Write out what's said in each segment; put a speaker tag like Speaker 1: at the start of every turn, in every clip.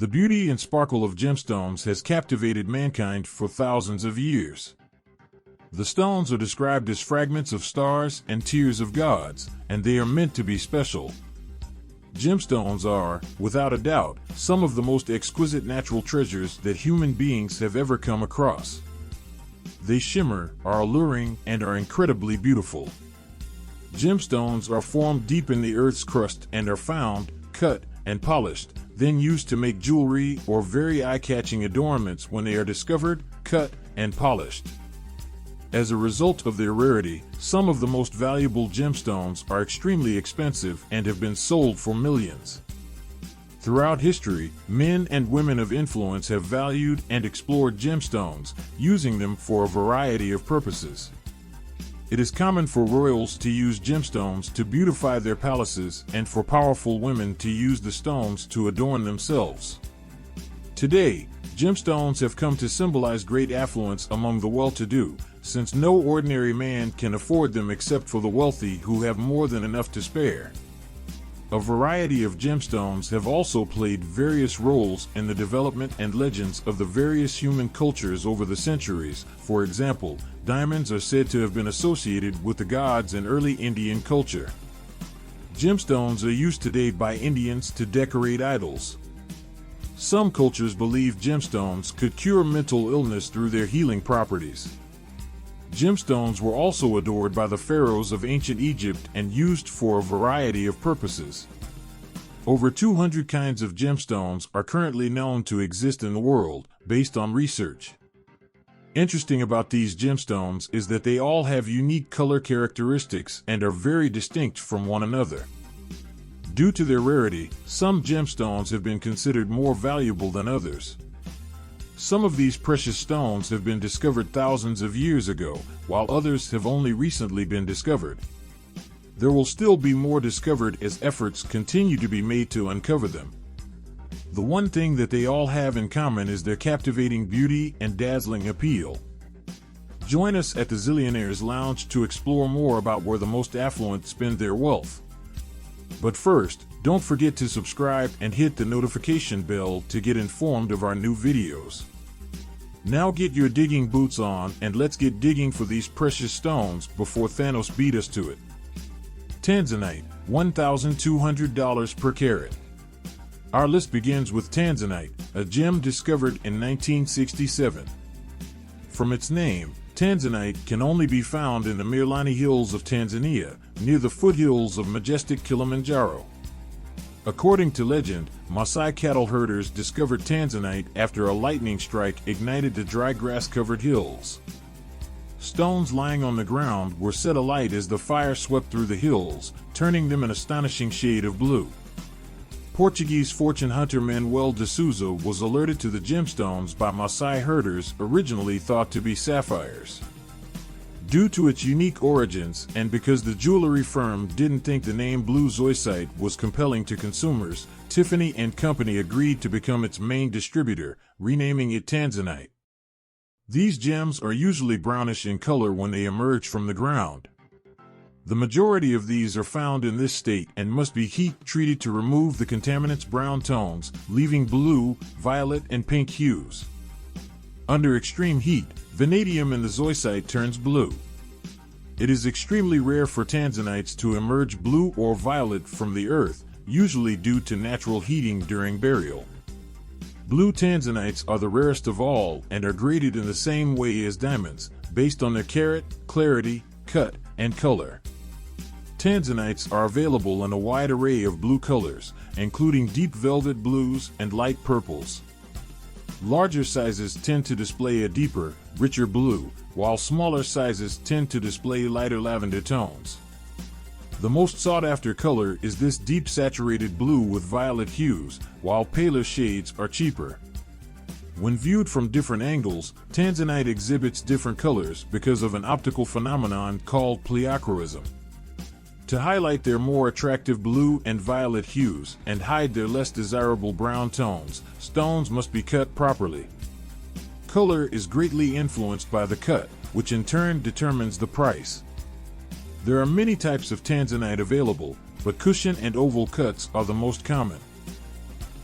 Speaker 1: The beauty and sparkle of gemstones has captivated mankind for thousands of years. The stones are described as fragments of stars and tears of gods, and they are meant to be special. Gemstones are, without a doubt, some of the most exquisite natural treasures that human beings have ever come across. They shimmer, are alluring, and are incredibly beautiful. Gemstones are formed deep in the Earth's crust and are found, cut, and polished, then used to make jewelry or very eye-catching adornments when they are discovered, cut, and polished. As a result of their rarity, some of the most valuable gemstones are extremely expensive and have been sold for millions. Throughout history, men and women of influence have valued and explored gemstones, using them for a variety of purposes. It is common for royals to use gemstones to beautify their palaces and for powerful women to use the stones to adorn themselves. Today, gemstones have come to symbolize great affluence among the well-to-do, since no ordinary man can afford them except for the wealthy who have more than enough to spare. A variety of gemstones have also played various roles in the development and legends of the various human cultures over the centuries. For example, diamonds are said to have been associated with the gods in early Indian culture. Gemstones are used today by Indians to decorate idols. Some cultures believe gemstones could cure mental illness through their healing properties. Gemstones were also adored by the pharaohs of ancient Egypt and used for a variety of purposes. Over 200 kinds of gemstones are currently known to exist in the world, based on research. Interesting about these gemstones is that they all have unique color characteristics and are very distinct from one another. Due to their rarity, some gemstones have been considered more valuable than others. Some of these precious stones have been discovered thousands of years ago, while others have only recently been discovered. There will still be more discovered as efforts continue to be made to uncover them. The one thing that they all have in common is their captivating beauty and dazzling appeal. Join us at the Zillionaires Lounge to explore more about where the most affluent spend their wealth. But first, don't forget to subscribe and hit the notification bell to get informed of our new videos. Now get your digging boots on and let's get digging for these precious stones before Thanos beat us to it. Tanzanite, $1,200 per carat. Our list begins with Tanzanite, a gem discovered in 1967. From its name, Tanzanite can only be found in the Mirlani Hills of Tanzania, near the foothills of majestic Kilimanjaro. According to legend, Maasai cattle herders discovered Tanzanite after a lightning strike ignited the dry grass-covered hills. Stones lying on the ground were set alight as the fire swept through the hills, turning them an astonishing shade of blue. Portuguese fortune hunter Manuel de Souza was alerted to the gemstones by Maasai herders originally thought to be sapphires. Due to its unique origins and because the jewelry firm didn't think the name blue zoisite was compelling to consumers, Tiffany & Company agreed to become its main distributor, renaming it Tanzanite. These gems are usually brownish in color when they emerge from the ground. The majority of these are found in this state and must be heat-treated to remove the contaminants' brown tones, leaving blue, violet, and pink hues. Under extreme heat, vanadium in the zoisite turns blue. It is extremely rare for tanzanites to emerge blue or violet from the earth, usually due to natural heating during burial. Blue tanzanites are the rarest of all and are graded in the same way as diamonds, based on their carat, clarity, cut, and color. Tanzanites are available in a wide array of blue colors, including deep velvet blues and light purples. Larger sizes tend to display a deeper, richer blue, while smaller sizes tend to display lighter lavender tones. The most sought-after color is this deep saturated blue with violet hues, while paler shades are cheaper. When viewed from different angles, Tanzanite exhibits different colors because of an optical phenomenon called pleochroism. To highlight their more attractive blue and violet hues and hide their less desirable brown tones, stones must be cut properly. Color is greatly influenced by the cut, which in turn determines the price. There are many types of Tanzanite available, but cushion and oval cuts are the most common.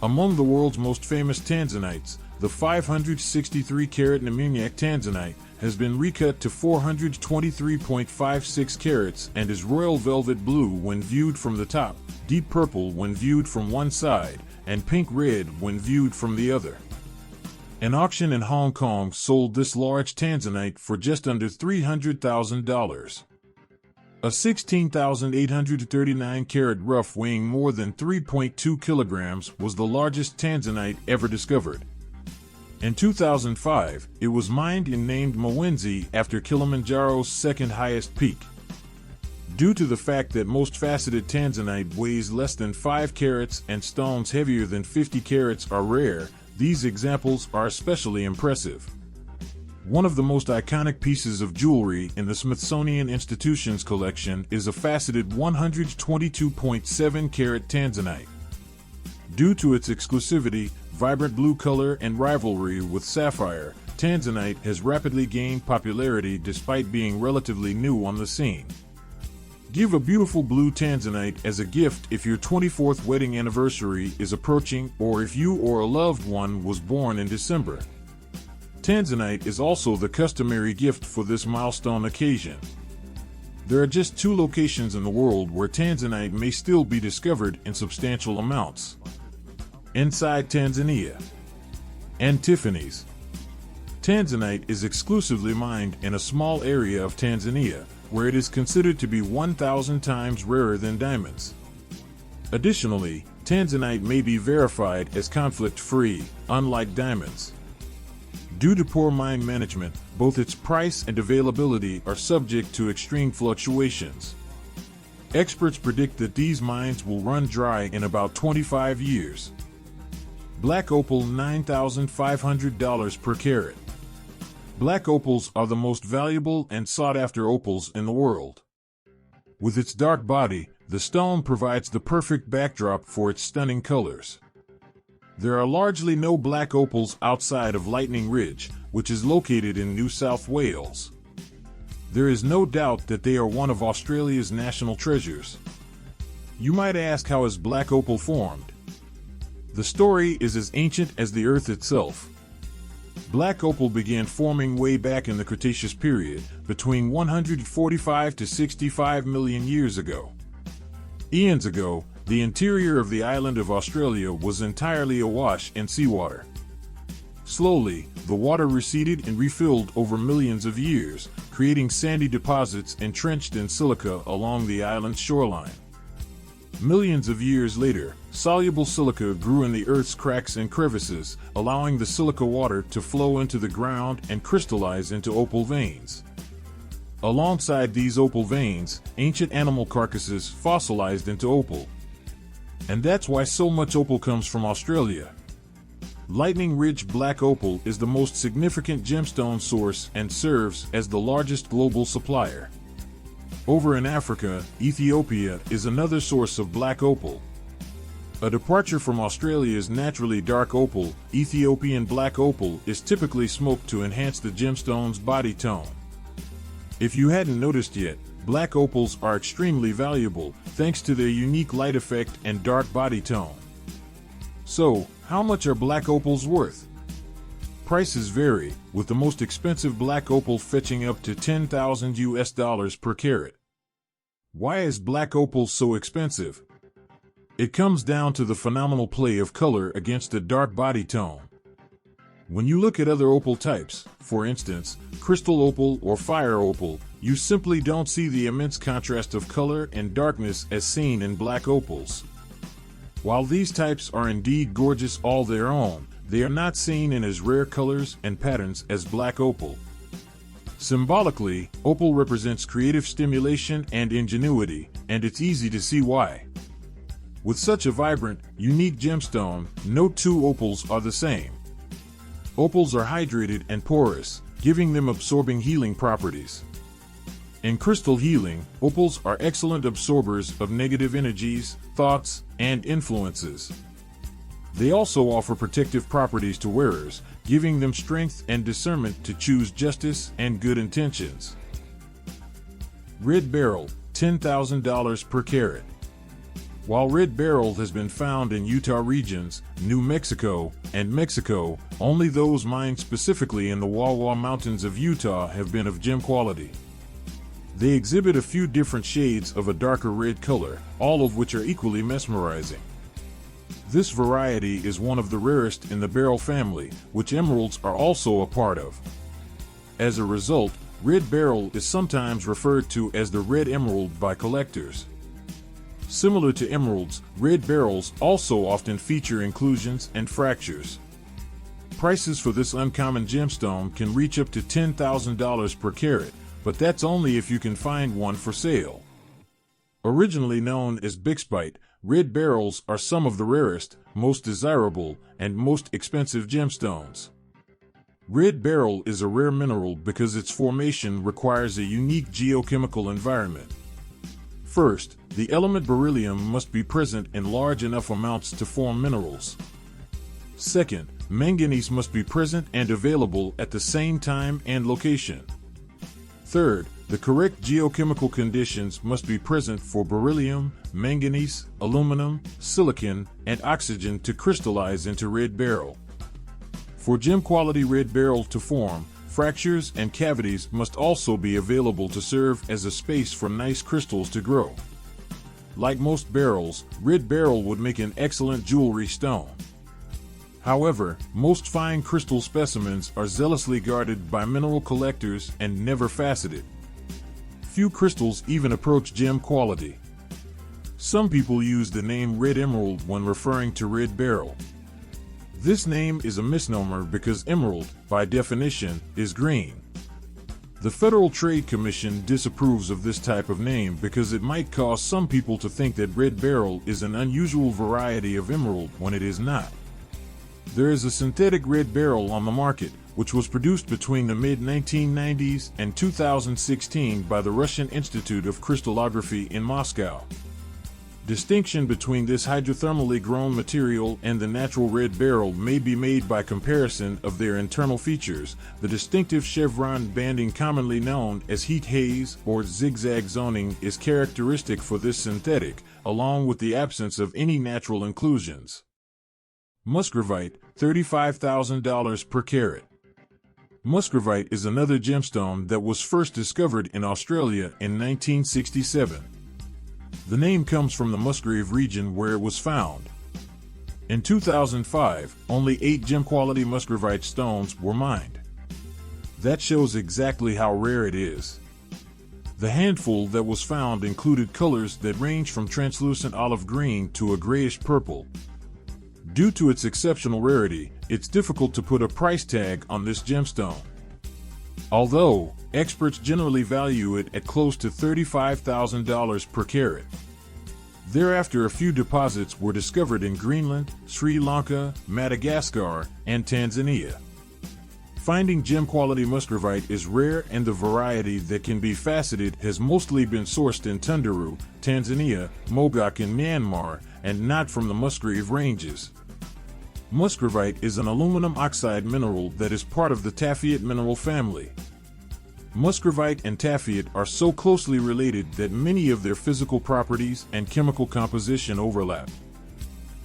Speaker 1: Among the world's most famous tanzanites, the 563-carat Namibian Tanzanite has been recut to 423.56 carats and is royal velvet blue when viewed from the top, deep purple when viewed from one side, and pink red when viewed from the other. An auction in Hong Kong sold this large tanzanite for just under $300,000. A 16,839-carat rough weighing more than 3.2 kilograms was the largest tanzanite ever discovered. In 2005, it was mined and named Mwenzi after Kilimanjaro's second highest peak. Due to the fact that most faceted tanzanite weighs less than 5 carats and stones heavier than 50 carats are rare, these examples are especially impressive. One of the most iconic pieces of jewelry in the Smithsonian Institution's collection is a faceted 122.7-carat tanzanite. Due to its exclusivity, vibrant blue color, and rivalry with sapphire, tanzanite has rapidly gained popularity despite being relatively new on the scene. Give a beautiful blue tanzanite as a gift if your 24th wedding anniversary is approaching or if you or a loved one was born in December. Tanzanite is also the customary gift for this milestone occasion. There are just 2 locations in the world where tanzanite may still be discovered in substantial amounts. Inside Tanzania and Tiffany's. Tanzanite is exclusively mined in a small area of Tanzania, where it is considered to be 1,000 times rarer than diamonds. Additionally, tanzanite may be verified as conflict-free, unlike diamonds. Due to poor mine management, both its price and availability are subject to extreme fluctuations. Experts predict that these mines will run dry in about 25 years. Black opal $9,500 per carat. Black opals are the most valuable and sought-after opals in the world. With its dark body, the stone provides the perfect backdrop for its stunning colors. There are largely no black opals outside of Lightning Ridge, which is located in New South Wales. There is no doubt that they are one of Australia's national treasures. You might ask, how is black opal formed? The story is as ancient as the Earth itself. Black opal began forming way back in the Cretaceous period, between 145 to 65 million years ago. Eons ago, the interior of the island of Australia was entirely awash in seawater. Slowly, the water receded and refilled over millions of years, creating sandy deposits entrenched in silica along the island's shoreline. Millions of years later, soluble silica grew in the Earth's cracks and crevices, allowing the silica water to flow into the ground and crystallize into opal veins. Alongside these opal veins, ancient animal carcasses fossilized into opal. And that's why so much opal comes from Australia. Lightning Ridge black opal is the most significant gemstone source and serves as the largest global supplier. Over in Africa, Ethiopia is another source of black opal. A departure from Australia's naturally dark opal, Ethiopian black opal is typically smoked to enhance the gemstone's body tone. If you hadn't noticed yet, black opals are extremely valuable thanks to their unique light effect and dark body tone. So, how much are black opals worth? Prices vary, with the most expensive black opal fetching up to $10,000 per carat. Why is black opal so expensive? It comes down to the phenomenal play of color against a dark body tone. When you look at other opal types, for instance, crystal opal or fire opal, you simply don't see the immense contrast of color and darkness as seen in black opals. While these types are indeed gorgeous all their own, they are not seen in as rare colors and patterns as black opal. Symbolically, opal represents creative stimulation and ingenuity, and it's easy to see why. With such a vibrant, unique gemstone, no 2 opals are the same. Opals are hydrated and porous, giving them absorbing healing properties. In crystal healing, opals are excellent absorbers of negative energies, thoughts, and influences. They also offer protective properties to wearers, giving them strength and discernment to choose justice and good intentions. Red beryl, $10,000 per carat. While red beryl has been found in Utah regions, New Mexico, and Mexico, only those mined specifically in the Wawa Mountains of Utah have been of gem quality. They exhibit a few different shades of a darker red color, all of which are equally mesmerizing. This variety is one of the rarest in the beryl family, which emeralds are also a part of. As a result, red beryl is sometimes referred to as the red emerald by collectors. Similar to emeralds, red beryls also often feature inclusions and fractures. Prices for this uncommon gemstone can reach up to $10,000 per carat, but that's only if you can find one for sale. Originally known as bixbyite, red beryls are some of the rarest, most desirable, and most expensive gemstones. Red beryl is a rare mineral because its formation requires a unique geochemical environment. First, the element beryllium must be present in large enough amounts to form minerals. Second, manganese must be present and available at the same time and location. Third, the correct geochemical conditions must be present for beryllium, manganese, aluminum, silicon, and oxygen to crystallize into red beryl. For gem-quality red beryl to form, fractures and cavities must also be available to serve as a space for nice crystals to grow. Like most beryls, red beryl would make an excellent jewelry stone. However, most fine crystal specimens are zealously guarded by mineral collectors and never faceted. Few crystals even approach gem quality. Some people use the name red emerald when referring to red beryl. This name is a misnomer because emerald, by definition, is green. The Federal Trade Commission disapproves of this type of name because it might cause some people to think that red beryl is an unusual variety of emerald when it is not. There is a synthetic red beryl on the market, which was produced between the mid-1990s and 2016 by the Russian Institute of Crystallography in Moscow. Distinction between this hydrothermally grown material and the natural red beryl may be made by comparison of their internal features. The distinctive chevron banding commonly known as heat haze or zigzag zoning is characteristic for this synthetic, along with the absence of any natural inclusions. Musgravite, $35,000 per carat. Musgravite is another gemstone that was first discovered in Australia in 1967. The name comes from the Musgrave region where it was found. In 2005, only 8 gem-quality musgravite stones were mined. That shows exactly how rare it is. The handful that was found included colors that range from translucent olive green to a grayish purple. Due to its exceptional rarity, it's difficult to put a price tag on this gemstone. Although, experts generally value it at close to $35,000 per carat. Thereafter, a few deposits were discovered in Greenland, Sri Lanka, Madagascar, and Tanzania. Finding gem-quality musgravite is rare, and the variety that can be faceted has mostly been sourced in Tunduru, Tanzania, Mogok in Myanmar, and not from the Musgrave Ranges. Musgravite is an aluminum oxide mineral that is part of the taffiate mineral family. Musgravite and taffiate are so closely related that many of their physical properties and chemical composition overlap.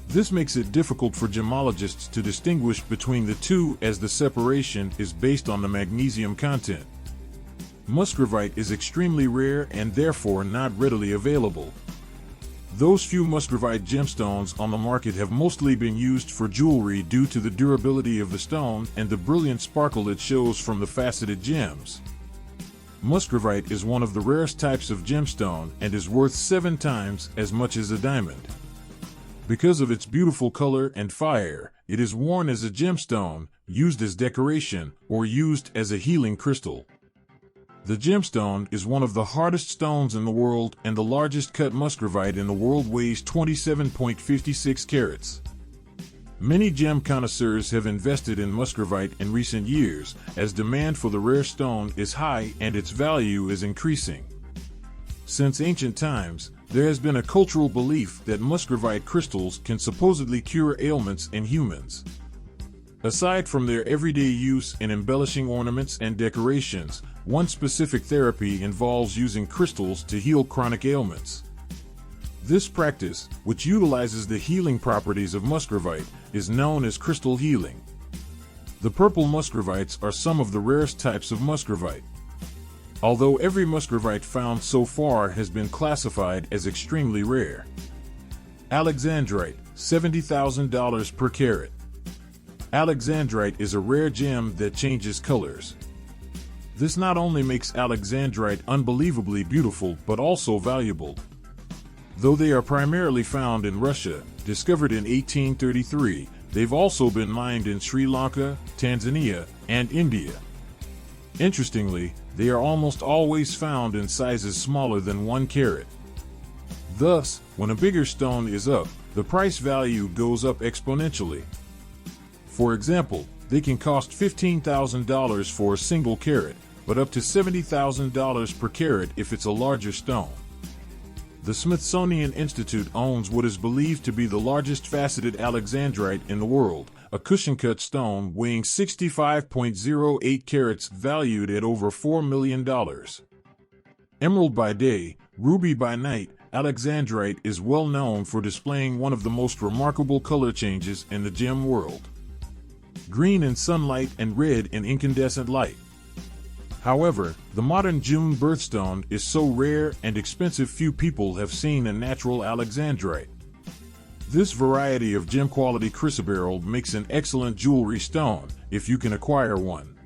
Speaker 1: This makes it difficult for gemologists to distinguish between the two, as the separation is based on the magnesium content. Musgravite is extremely rare and therefore not readily available. Those few musgravite gemstones on the market have mostly been used for jewelry due to the durability of the stone and the brilliant sparkle it shows from the faceted gems. Musgravite is one of the rarest types of gemstone and is worth 7 times as much as a diamond. Because of its beautiful color and fire, it is worn as a gemstone, used as decoration, or used as a healing crystal. The gemstone is one of the hardest stones in the world, and the largest cut musgravite in the world weighs 27.56 carats. Many gem connoisseurs have invested in musgravite in recent years, as demand for the rare stone is high and its value is increasing. Since ancient times, there has been a cultural belief that musgravite crystals can supposedly cure ailments in humans. Aside from their everyday use in embellishing ornaments and decorations, one specific therapy involves using crystals to heal chronic ailments. This practice, which utilizes the healing properties of musgravite, is known as crystal healing. The purple musgravites are some of the rarest types of musgravite. Although every musgravite found so far has been classified as extremely rare. Alexandrite, $70,000 per carat. Alexandrite is a rare gem that changes colors. This not only makes Alexandrite unbelievably beautiful but also valuable. Though they are primarily found in Russia, discovered in 1833, they've also been mined in Sri Lanka, Tanzania, and India. Interestingly, they are almost always found in sizes smaller than 1 carat. Thus, when a bigger stone is up, the price value goes up exponentially. For example, they can cost $15,000 for a single carat, but up to $70,000 per carat if it's a larger stone. The Smithsonian Institute owns what is believed to be the largest faceted Alexandrite in the world, a cushion-cut stone weighing 65.08 carats valued at over $4 million. Emerald by day, ruby by night, Alexandrite is well known for displaying one of the most remarkable color changes in the gem world. Green in sunlight and red in incandescent light. However, the modern June birthstone is so rare and expensive few people have seen a natural Alexandrite. This variety of gem-quality chrysoberyl makes an excellent jewelry stone, if you can acquire one.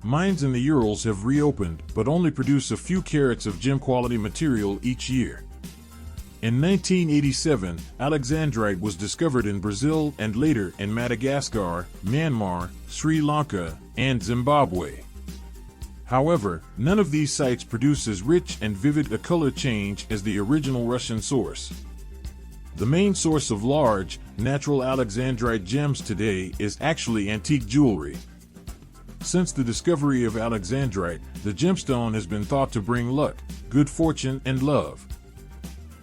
Speaker 1: Mines in the Urals have reopened, but only produce a few carats of gem-quality material each year. In 1987, Alexandrite was discovered in Brazil and later in Madagascar, Myanmar, Sri Lanka, and Zimbabwe. However, none of these sites produce as rich and vivid a color change as the original Russian source. The main source of large, natural Alexandrite gems today is actually antique jewelry. Since the discovery of Alexandrite, the gemstone has been thought to bring luck, good fortune, and love.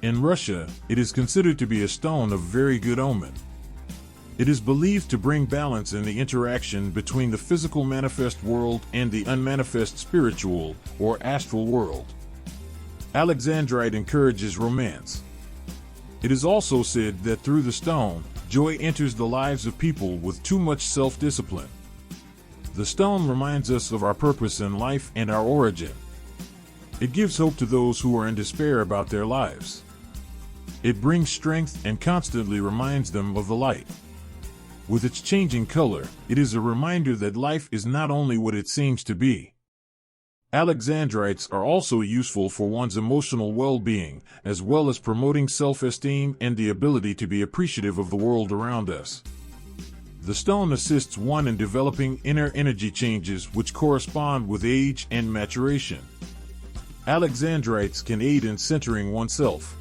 Speaker 1: In Russia, it is considered to be a stone of very good omen. It is believed to bring balance in the interaction between the physical manifest world and the unmanifest spiritual, or astral world. Alexandrite encourages romance. It is also said that through the stone, joy enters the lives of people with too much self-discipline. The stone reminds us of our purpose in life and our origin. It gives hope to those who are in despair about their lives. It brings strength and constantly reminds them of the light. With its changing color, it is a reminder that life is not only what it seems to be. Alexandrites are also useful for one's emotional well-being, as well as promoting self-esteem and the ability to be appreciative of the world around us. The stone assists one in developing inner energy changes which correspond with age and maturation. Alexandrites can aid in centering oneself.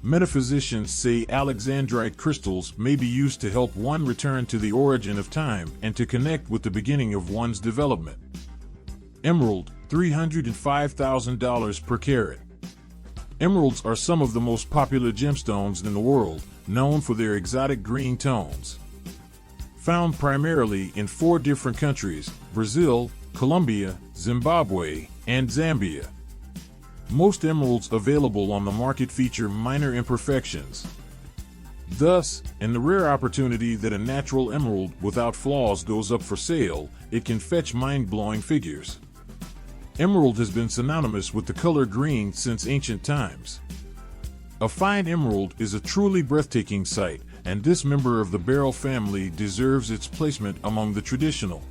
Speaker 1: Metaphysicians say Alexandrite crystals may be used to help one return to the origin of time and to connect with the beginning of one's development. Emerald, $305,000 per carat. Emeralds are some of the most popular gemstones in the world, known for their exotic green tones. Found primarily in 4 different countries: Brazil, Colombia, Zimbabwe, and Zambia. Most emeralds available on the market feature minor imperfections. Thus, in the rare opportunity that a natural emerald without flaws goes up for sale, it can fetch mind-blowing figures. Emerald has been synonymous with the color green since ancient times. A fine emerald is a truly breathtaking sight, and this member of the beryl family deserves its placement among the traditional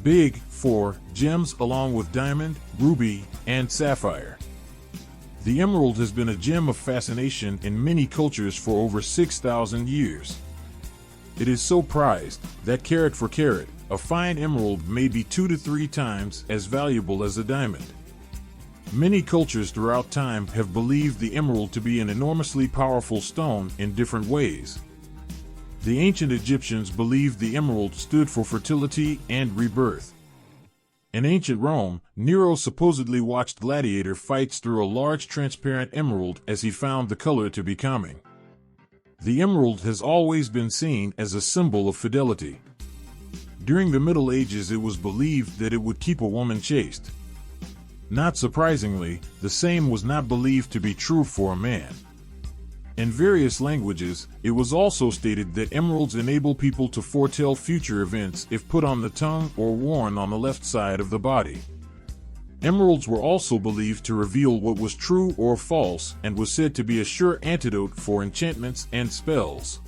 Speaker 1: Big Four gems along with diamond, ruby, and sapphire. The emerald has been a gem of fascination in many cultures for over 6,000 years. It is so prized that carat for carat, a fine emerald may be 2 to 3 times as valuable as a diamond. Many cultures throughout time have believed the emerald to be an enormously powerful stone in different ways. The ancient Egyptians believed the emerald stood for fertility and rebirth. In ancient Rome, Nero supposedly watched gladiator fights through a large transparent emerald as he found the color to be calming. The emerald has always been seen as a symbol of fidelity. During the Middle Ages, it was believed that it would keep a woman chaste. Not surprisingly, the same was not believed to be true for a man. In various languages, it was also stated that emeralds enable people to foretell future events if put on the tongue or worn on the left side of the body. Emeralds were also believed to reveal what was true or false and was said to be a sure antidote for enchantments and spells.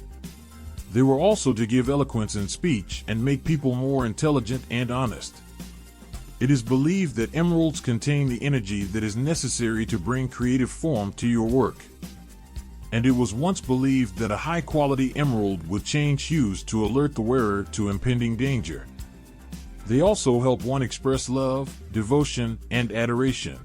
Speaker 1: They were also to give eloquence in speech and make people more intelligent and honest. It is believed that emeralds contain the energy that is necessary to bring creative form to your work. And it was once believed that a high-quality emerald would change hues to alert the wearer to impending danger. They also help one express love, devotion, and adoration.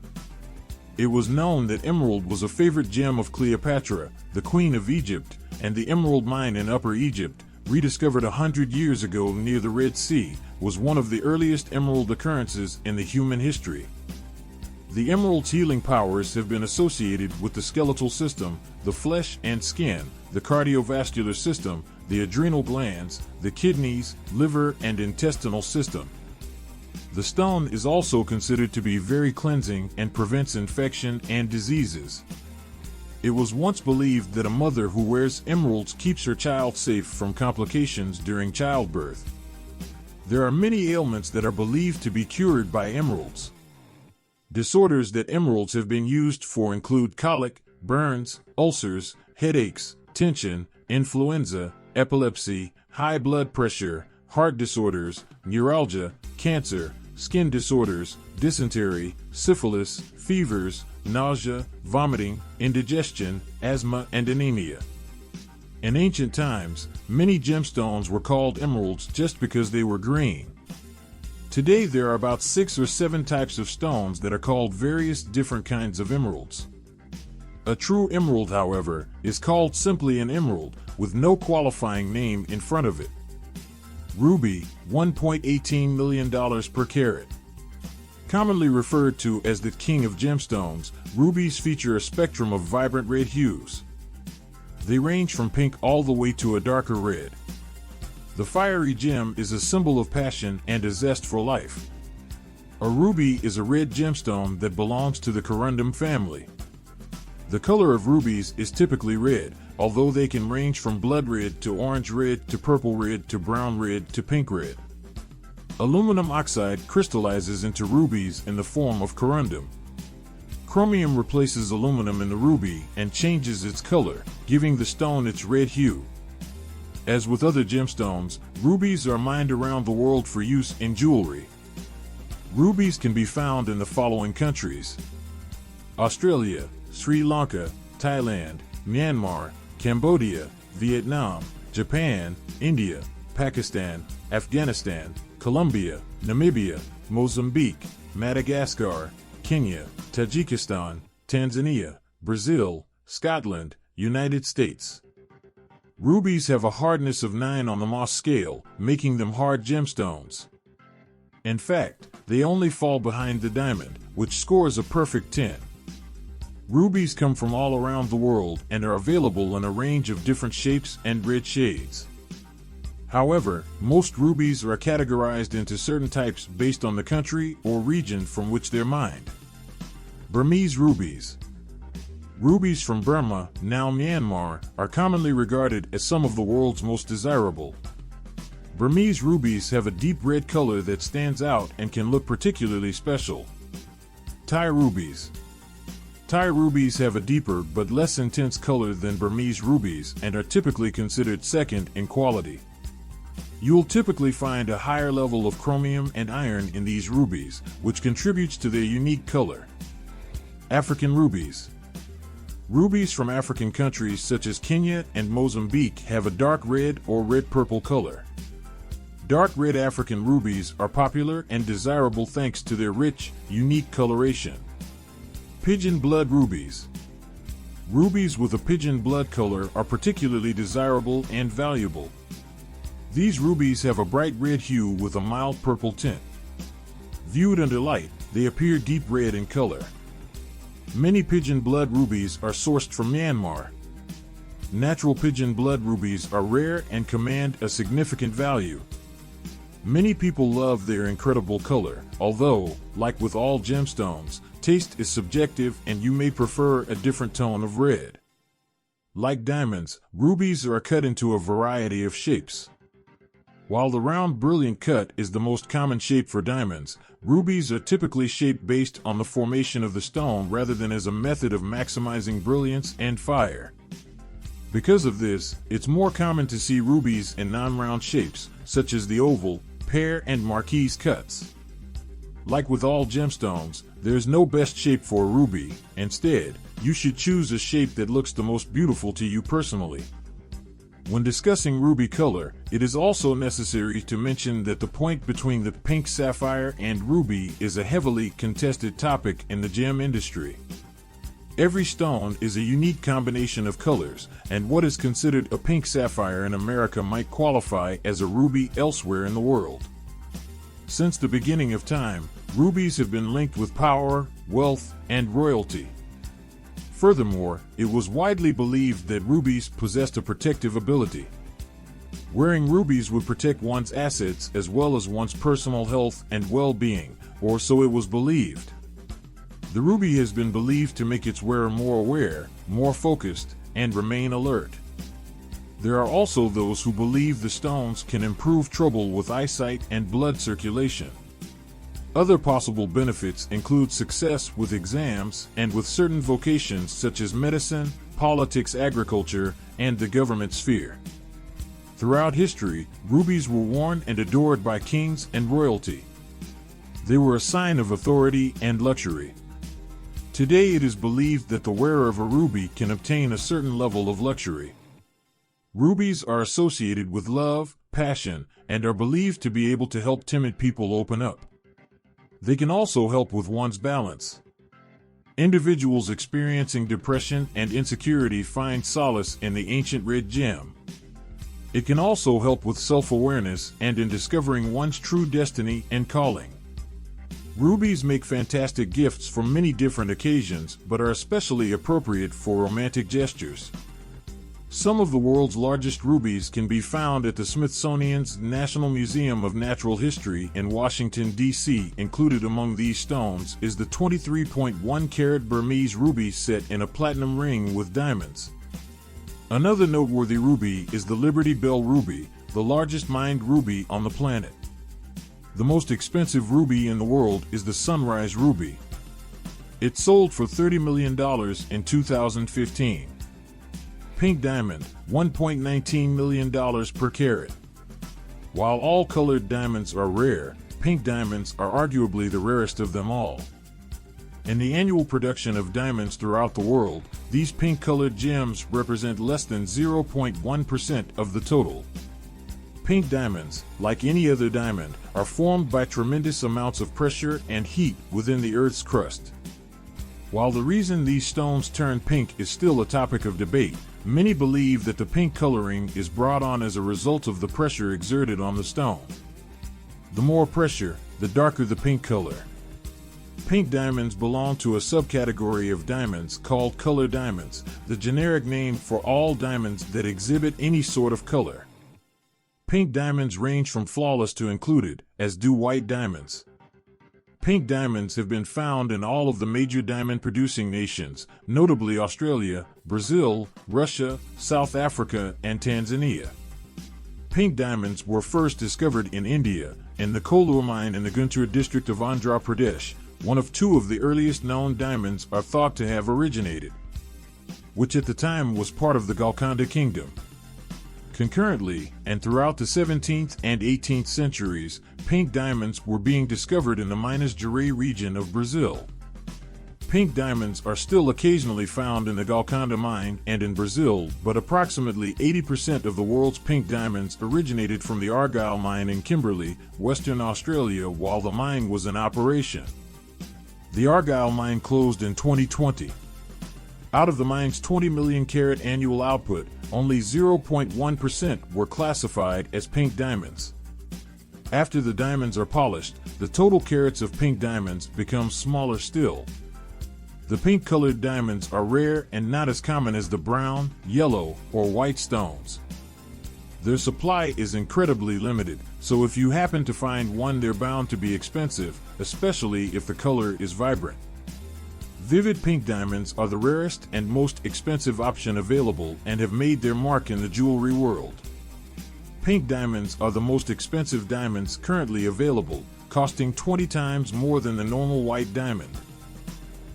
Speaker 1: It was known that emerald was a favorite gem of Cleopatra, the Queen of Egypt, and the emerald mine in Upper Egypt, rediscovered 100 years ago near the Red Sea, was one of the earliest emerald occurrences in the human history. The emerald's healing powers have been associated with the skeletal system, the flesh and skin, the cardiovascular system, the adrenal glands, the kidneys, liver, and intestinal system. The stone is also considered to be very cleansing and prevents infection and diseases. It was once believed that a mother who wears emeralds keeps her child safe from complications during childbirth. There are many ailments that are believed to be cured by emeralds. Disorders that emeralds have been used for include colic, burns, ulcers, headaches, tension, influenza, epilepsy, high blood pressure, heart disorders, neuralgia, cancer, skin disorders, dysentery, syphilis, fevers, nausea, vomiting, indigestion, asthma, and anemia. In ancient times, many gemstones were called emeralds just because they were green. Today there are about 6 or 7 types of stones that are called various different kinds of emeralds. A true emerald, however, is called simply an emerald, with no qualifying name in front of it. Ruby, $1.18 million per carat. Commonly referred to as the king of gemstones, rubies feature a spectrum of vibrant red hues. They range from pink all the way to a darker red. The fiery gem is a symbol of passion and a zest for life. A ruby is a red gemstone that belongs to the corundum family. The color of rubies is typically red, although they can range from blood red to orange red to purple red to brown red to pink red. Aluminum oxide crystallizes into rubies in the form of corundum. Chromium replaces aluminum in the ruby and changes its color, giving the stone its red hue. As with other gemstones, rubies are mined around the world for use in jewelry. Rubies can be found in the following countries: Australia, Sri Lanka, Thailand, Myanmar, Cambodia, Vietnam, Japan, India, Pakistan, Afghanistan, Colombia, Namibia, Mozambique, Madagascar, Kenya, Tajikistan, Tanzania, Brazil, Scotland, United States. Rubies have a hardness of 9 on the Mohs scale, making them hard gemstones. In fact, they only fall behind the diamond, which scores a perfect 10. Rubies come from all around the world and are available in a range of different shapes and red shades. However, most rubies are categorized into certain types based on the country or region from which they're mined. Burmese rubies. Rubies from Burma, now Myanmar, are commonly regarded as some of the world's most desirable. Burmese rubies have a deep red color that stands out and can look particularly special. Thai rubies. Thai rubies have a deeper but less intense color than Burmese rubies and are typically considered second in quality. You'll typically find a higher level of chromium and iron in these rubies, which contributes to their unique color. African rubies. Rubies from African countries such as Kenya and Mozambique have a dark red or red-purple color. Dark red African rubies are popular and desirable thanks to their rich, unique coloration. Pigeon blood rubies. Rubies with a pigeon blood color are particularly desirable and valuable. These rubies have a bright red hue with a mild purple tint. Viewed under light, they appear deep red in color. Many pigeon blood rubies are sourced from Myanmar. Natural pigeon blood rubies are rare and command a significant value. Many people love their incredible color, although, like with all gemstones, taste is subjective and you may prefer a different tone of red. Like diamonds, rubies are cut into a variety of shapes. While the round brilliant cut is the most common shape for diamonds, rubies are typically shaped based on the formation of the stone rather than as a method of maximizing brilliance and fire. Because of this, it's more common to see rubies in non-round shapes, such as the oval, pear, and marquise cuts. Like with all gemstones, there's no best shape for a ruby. Instead, you should choose a shape that looks the most beautiful to you personally. When discussing ruby color, it is also necessary to mention that the point between the pink sapphire and ruby is a heavily contested topic in the gem industry. Every stone is a unique combination of colors, and what is considered a pink sapphire in America might qualify as a ruby elsewhere in the world. Since the beginning of time, rubies have been linked with power, wealth, and royalty. Furthermore, it was widely believed that rubies possessed a protective ability. Wearing rubies would protect one's assets as well as one's personal health and well-being, or so it was believed. The ruby has been believed to make its wearer more aware, more focused, and remain alert. There are also those who believe the stones can improve trouble with eyesight and blood circulation. Other possible benefits include success with exams and with certain vocations such as medicine, politics, agriculture, and the government sphere. Throughout history, rubies were worn and adored by kings and royalty. They were a sign of authority and luxury. Today it is believed that the wearer of a ruby can obtain a certain level of luxury. Rubies are associated with love, passion, and are believed to be able to help timid people open up. They can also help with one's balance. Individuals experiencing depression and insecurity find solace in the ancient red gem. It can also help with self-awareness and in discovering one's true destiny and calling. Rubies make fantastic gifts for many different occasions, but are especially appropriate for romantic gestures. Some of the world's largest rubies can be found at the Smithsonian's National Museum of Natural History in Washington, D.C. Included among these stones is the 23.1-carat Burmese ruby set in a platinum ring with diamonds. Another noteworthy ruby is the Liberty Bell ruby, the largest mined ruby on the planet. The most expensive ruby in the world is the Sunrise ruby. It sold for $30 million in 2015. Pink diamond, $1.19 million per carat. While all colored diamonds are rare, pink diamonds are arguably the rarest of them all. In the annual production of diamonds throughout the world, these pink-colored gems represent less than 0.1% of the total. Pink diamonds, like any other diamond, are formed by tremendous amounts of pressure and heat within the Earth's crust. While the reason these stones turn pink is still a topic of debate, many believe that the pink coloring is brought on as a result of the pressure exerted on the stone. The more pressure, the darker the pink color. Pink diamonds belong to a subcategory of diamonds called color diamonds, the generic name for all diamonds that exhibit any sort of color. Pink diamonds range from flawless to included, as do white diamonds. Pink diamonds have been found in all of the major diamond-producing nations, notably Australia, Brazil, Russia, South Africa, and Tanzania. Pink diamonds were first discovered in India, in the Kollur mine in the Guntur district of Andhra Pradesh. One of two of the earliest known diamonds are thought to have originated, which at the time was part of the Golconda Kingdom. Concurrently, and throughout the 17th and 18th centuries, pink diamonds were being discovered in the Minas Gerais region of Brazil. Pink diamonds are still occasionally found in the Golconda mine and in Brazil, but approximately 80% of the world's pink diamonds originated from the Argyle mine in Kimberley, Western Australia, while the mine was in operation. The Argyle mine closed in 2020. Out of the mine's 20 million carat annual output, only 0.1% were classified as pink diamonds. After the diamonds are polished, the total carats of pink diamonds becomes smaller still. The pink-colored diamonds are rare and not as common as the brown, yellow, or white stones. Their supply is incredibly limited, so if you happen to find one, they're bound to be expensive, especially if the color is vibrant. Vivid pink diamonds are the rarest and most expensive option available and have made their mark in the jewelry world. Pink diamonds are the most expensive diamonds currently available, costing 20 times more than the normal white diamond.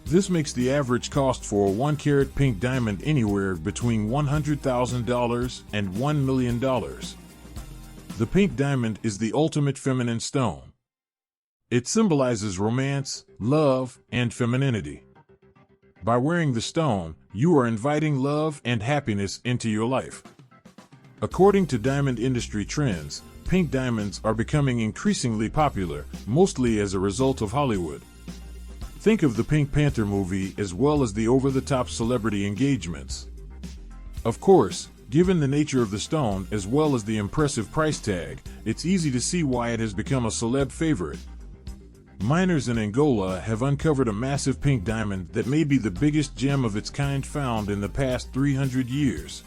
Speaker 1: This makes the average cost for a 1-carat pink diamond anywhere between $100,000 and $1 million. The pink diamond is the ultimate feminine stone. It symbolizes romance, love, and femininity. By wearing the stone, you are inviting love and happiness into your life. According to diamond industry trends, pink diamonds are becoming increasingly popular, mostly as a result of Hollywood. Think of the Pink Panther movie as well as the over-the-top celebrity engagements. Of course, given the nature of the stone as well as the impressive price tag, it's easy to see why it has become a celeb favorite. Miners in Angola have uncovered a massive pink diamond that may be the biggest gem of its kind found in the past 300 years.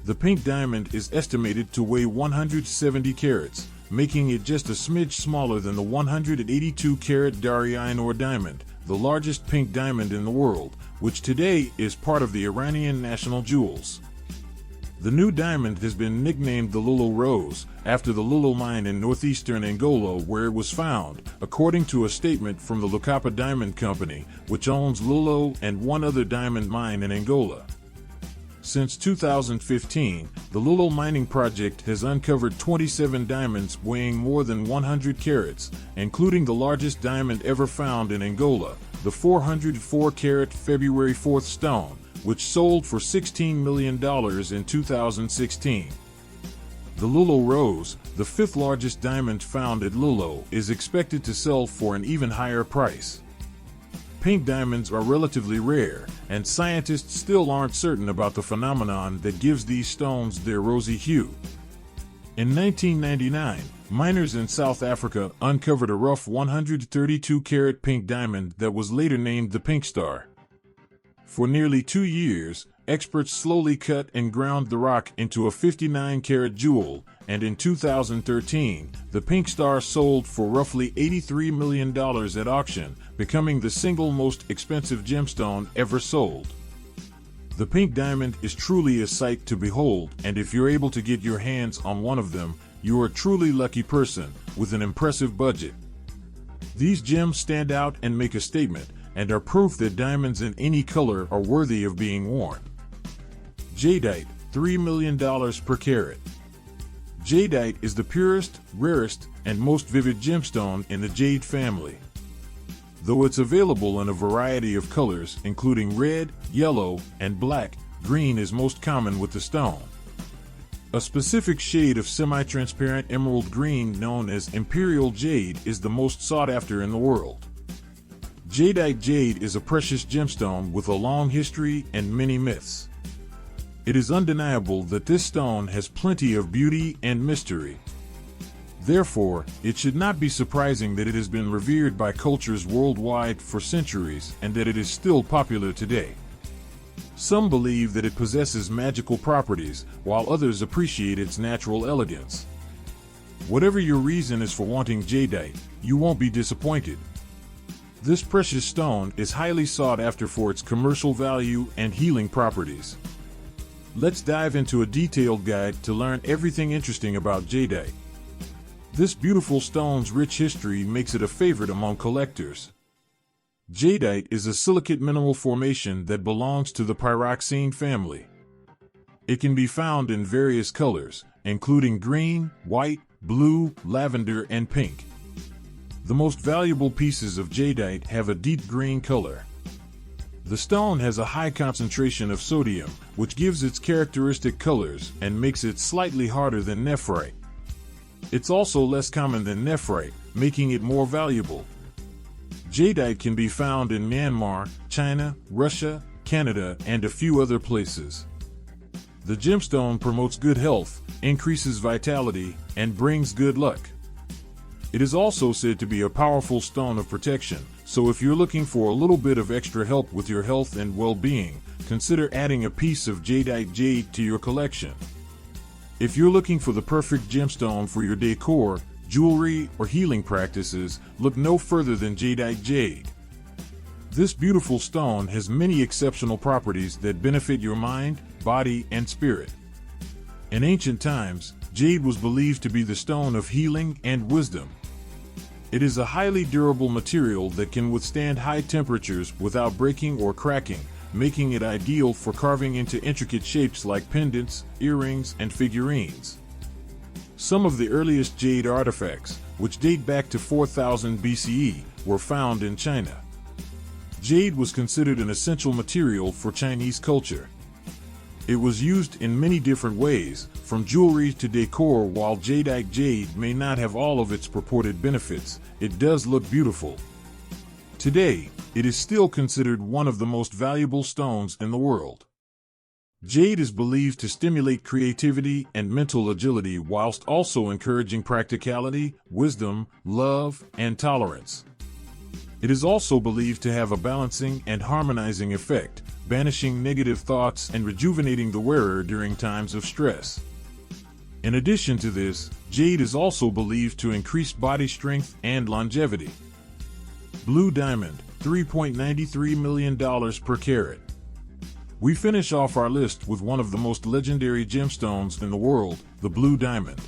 Speaker 1: The pink diamond is estimated to weigh 170 carats, making it just a smidge smaller than the 182-carat Dar-e-Ainur diamond, the largest pink diamond in the world, which today is part of the Iranian national jewels. The new diamond has been nicknamed the Lulu Rose, after the Lulu mine in northeastern Angola where it was found, according to a statement from the Lucapa Diamond Company, which owns Lulu and one other diamond mine in Angola. Since 2015, the Lulu mining project has uncovered 27 diamonds weighing more than 100 carats, including the largest diamond ever found in Angola, the 404-carat February 4th stone, which sold for $16 million in 2016. The Lulu Rose, the fifth largest diamond found at Lulu, is expected to sell for an even higher price. Pink diamonds are relatively rare, and scientists still aren't certain about the phenomenon that gives these stones their rosy hue. In 1999, miners in South Africa uncovered a rough 132-carat pink diamond that was later named the Pink Star. For nearly 2 years, experts slowly cut and ground the rock into a 59-carat jewel, and in 2013, the Pink Star sold for roughly $83 million at auction, becoming the single most expensive gemstone ever sold. The pink diamond is truly a sight to behold, and if you're able to get your hands on one of them, you're a truly lucky person with an impressive budget. These gems stand out and make a statement, and are proof that diamonds in any color are worthy of being worn. Jadeite, $3 million per carat. Jadeite is the purest, rarest, and most vivid gemstone in the jade family. Though it's available in a variety of colors, including red, yellow, and black, green is most common with the stone. A specific shade of semi-transparent emerald green known as imperial jade is the most sought after in the world. Jadeite jade is a precious gemstone with a long history and many myths. It is undeniable that this stone has plenty of beauty and mystery. Therefore, it should not be surprising that it has been revered by cultures worldwide for centuries and that it is still popular today. Some believe that it possesses magical properties, while others appreciate its natural elegance. Whatever your reason is for wanting jadeite, you won't be disappointed. This precious stone is highly sought after for its commercial value and healing properties. Let's dive into a detailed guide to learn everything interesting about jadeite. This beautiful stone's rich history makes it a favorite among collectors. Jadeite is a silicate mineral formation that belongs to the pyroxene family. It can be found in various colors, including green, white, blue, lavender, and pink. The most valuable pieces of jadeite have a deep green color. The stone has a high concentration of sodium, which gives its characteristic colors and makes it slightly harder than nephrite. It's also less common than nephrite, making it more valuable. Jadeite can be found in Myanmar, China, Russia, Canada, and a few other places. The gemstone promotes good health, increases vitality, and brings good luck. It is also said to be a powerful stone of protection, so if you're looking for a little bit of extra help with your health and well-being, consider adding a piece of jadeite jade to your collection. If you're looking for the perfect gemstone for your decor, jewelry, or healing practices, look no further than Jadeite jade. This beautiful stone has many exceptional properties that benefit your mind, body, and spirit. In ancient times, jade was believed to be the stone of healing and wisdom. It is a highly durable material that can withstand high temperatures without breaking or cracking, making it ideal for carving into intricate shapes like pendants, earrings, and figurines. Some of the earliest jade artifacts, which date back to 4000 BCE, were found in China. Jade was considered an essential material for Chinese culture. It was used in many different ways, from jewelry to decor. While Jadeite jade may not have all of its purported benefits, it does look beautiful. Today, it is still considered one of the most valuable stones in the world. Jade is believed to stimulate creativity and mental agility whilst also encouraging practicality, wisdom, love, and tolerance. It is also believed to have a balancing and harmonizing effect, banishing negative thoughts and rejuvenating the wearer during times of stress. In addition to this, jade is also believed to increase body strength and longevity. Blue diamond, $3.93 million per carat. We finish off our list with one of the most legendary gemstones in the world, the blue diamond.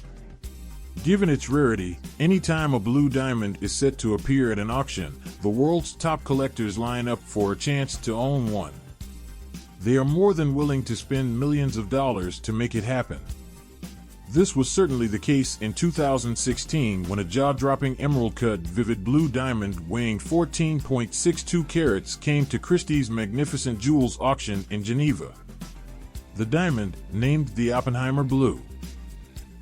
Speaker 1: Given its rarity, any time a blue diamond is set to appear at an auction, the world's top collectors line up for a chance to own one. They are more than willing to spend millions of dollars to make it happen. This was certainly the case in 2016 when a jaw-dropping emerald-cut vivid blue diamond weighing 14.62 carats came to Christie's Magnificent Jewels auction in Geneva. The diamond, named the Oppenheimer Blue.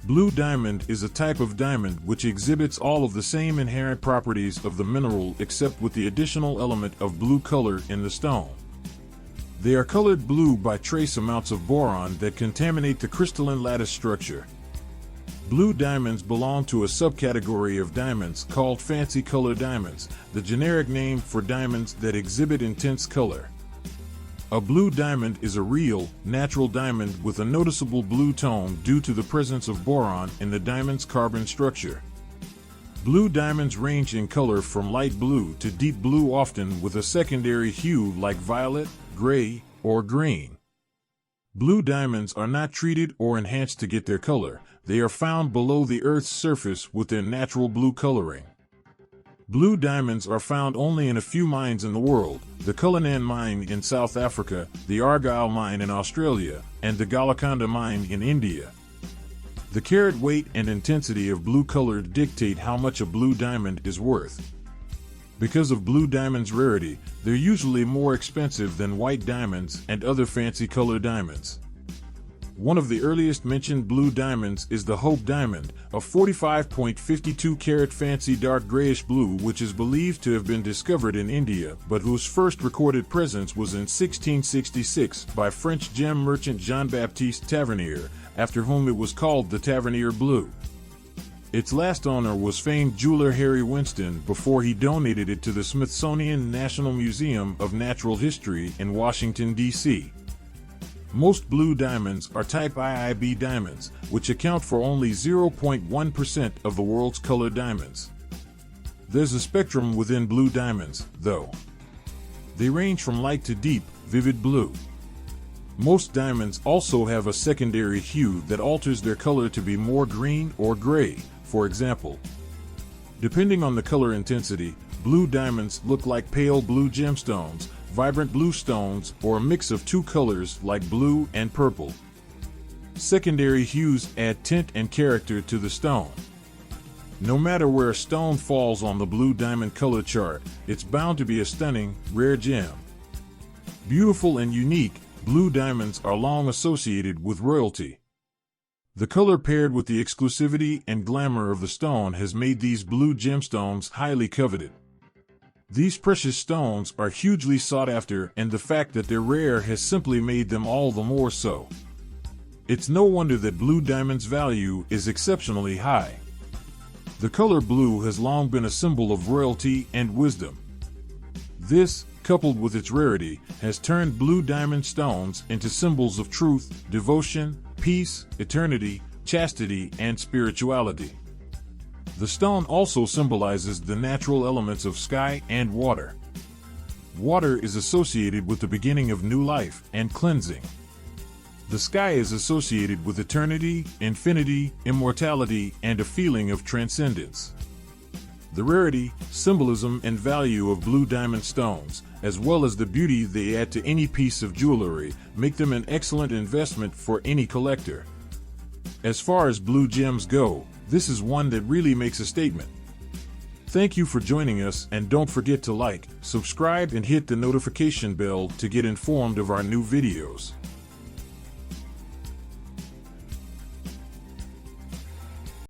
Speaker 1: Blue diamond is a type of diamond which exhibits all of the same inherent properties of the mineral except with the additional element of blue color in the stone. They are colored blue by trace amounts of boron that contaminate the crystalline lattice structure. Blue diamonds belong to a subcategory of diamonds called fancy color diamonds, the generic name for diamonds that exhibit intense color. A blue diamond is a real, natural diamond with a noticeable blue tone due to the presence of boron in the diamond's carbon structure. Blue diamonds range in color from light blue to deep blue, often with a secondary hue like violet, gray, or green. Blue diamonds are not treated or enhanced to get their color. They are found below the Earth's surface with their natural blue coloring. Blue diamonds are found only in a few mines in the world: the Cullinan mine in South Africa, the Argyle mine in Australia, and the Golconda mine in India. The carat weight and intensity of blue color dictate how much a blue diamond is worth. Because of blue diamonds' rarity, they're usually more expensive than white diamonds and other fancy color diamonds. One of the earliest mentioned blue diamonds is the Hope Diamond, a 45.52 carat fancy dark grayish blue which is believed to have been discovered in India but whose first recorded presence was in 1666 by French gem merchant Jean-Baptiste Tavernier, after whom it was called the Tavernier Blue. Its last owner was famed jeweler Harry Winston before he donated it to the Smithsonian National Museum of Natural History in Washington, D.C. Most blue diamonds are type IIB diamonds, which account for only 0.1% of the world's colored diamonds. There's a spectrum within blue diamonds, though. They range from light to deep, vivid blue. Most diamonds also have a secondary hue that alters their color to be more green or gray, for example. Depending on the color intensity, blue diamonds look like pale blue gemstones, vibrant blue stones, or a mix of two colors like blue and purple. Secondary hues add tint and character to the stone. No matter where a stone falls on the blue diamond color chart, it's bound to be a stunning, rare gem. Beautiful and unique, blue diamonds are long associated with royalty. The color paired with the exclusivity and glamour of the stone has made these blue gemstones highly coveted. These precious stones are hugely sought after, and the fact that they're rare has simply made them all the more so. It's no wonder that blue diamond's value is exceptionally high. The color blue has long been a symbol of royalty and wisdom. This, coupled with its rarity, has turned blue diamond stones into symbols of truth, devotion, peace, eternity, chastity, and spirituality. The stone also symbolizes the natural elements of sky and water. Water is associated with the beginning of new life and cleansing. The sky is associated with eternity, infinity, immortality, and a feeling of transcendence. The rarity, symbolism, and value of blue diamond stones, as well as the beauty they add to any piece of jewelry, make them an excellent investment for any collector. As far as blue gems go, this is one that really makes a statement. Thank you for joining us, and don't forget to like, subscribe, and hit the notification bell to get informed of our new videos.